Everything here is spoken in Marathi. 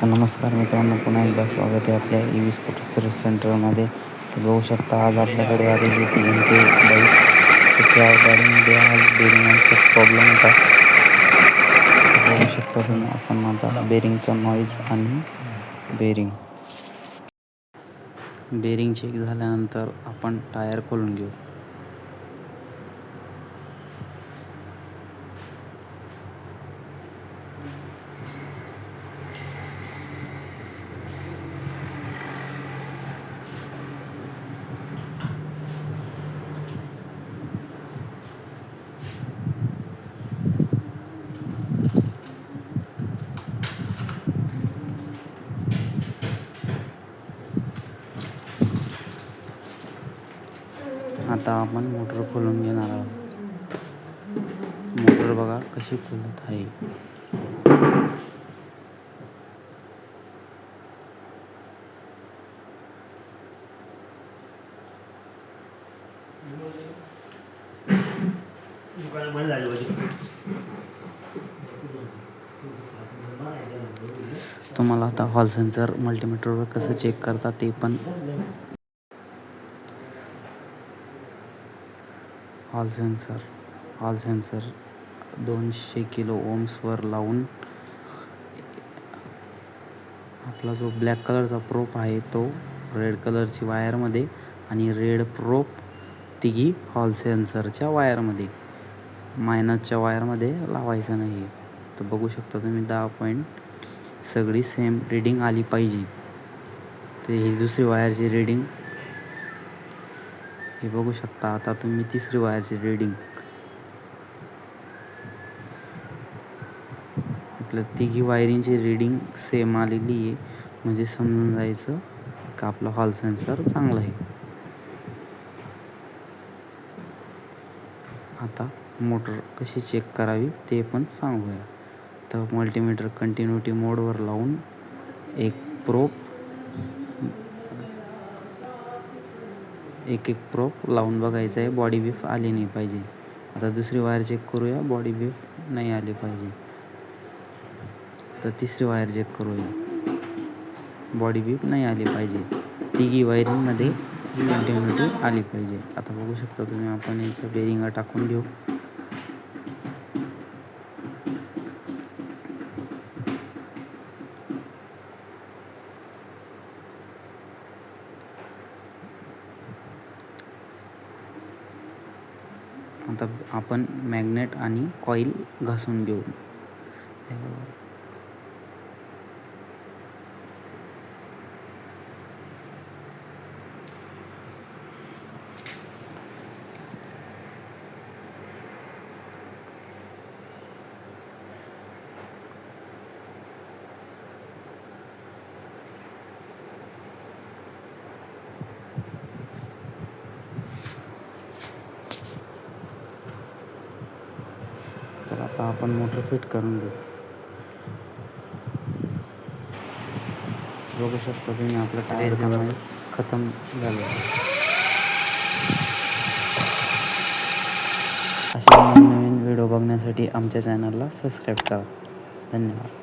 तर नमस्कार मित्रांनो, पुन्हा एकदा स्वागत आहे आपल्या EV स्कूटर सर्व्हिस सेंटरमध्ये. तर बघू शकता आज आपल्याकडे आलेली होती NK बाईक. तर त्या गाडीमध्ये आज बेरिंगांचा प्रॉब्लेम होता. तर बघू शकता तुम्ही, आपण आता बेरिंगचा नॉईज आणि बेरिंग चेक झाल्यानंतर आपण टायर खोलून घेऊ. आता आपण मोटर खोलून घेणार आहोत. मोटर बघा कशी खोलत आहे. तुम्हाला आता हॉल सेन्सर मल्टीमीटरवर कसं चेक करतात ते पण. हॉल सेन्सर 200 किलो ओम्सवर लावून आपला जो ब्लॅक कलरचा प्रोप आहे तो रेड कलरची वायरमध्ये आणि रेड प्रोप तिघी हॉल सेन्सरच्या वायरमध्ये, मायनसच्या वायरमध्ये लावायचं नाही. तर बघू शकता तुम्ही 10 पॉईंट सगळी सेम रीडिंग आली पाहिजे. तर ही दुसरी वायरची रीडिंग हे बघू शकता. आता तुम्ही तिसरी वायरची रीडिंग, आपल्या तिघी वायरिंगची रीडिंग सेम आलेली आहे, म्हणजे समजून जायचं का आपला हॉल सेन्सर चांगला आहे. आता मोटर कशी चेक करावी ते पण सांगूया. तर मल्टीमीटर कंटिन्युटी मोडवर लावून एक प्रोप लावून बघायचं आहे. बॉडी बीफ आली नाही पाहिजे. आता दुसरी वायर चेक करूया. बॉडी बीफ नाही आली पाहिजे. तर तिसरी वायर चेक करूया. बॉडी बीफ नाही आली पाहिजे. तिघी वायरिंगमध्ये कंटिन्युटी आली पाहिजे. आता बघू शकता तुम्ही, आपण याच्या बेरिंग टाकून घेऊ. आता आपण मॅग्नेट आणि कॉईल घासून घेऊ. तर आता आपण मोटर फिट करून घेऊ. बघू शकता तुम्ही, आपलं टायरचा नॉईस खतम झालं. असे नवीन व्हिडिओ बघण्यासाठी आमच्या चॅनलला सबस्क्राईब करा. धन्यवाद.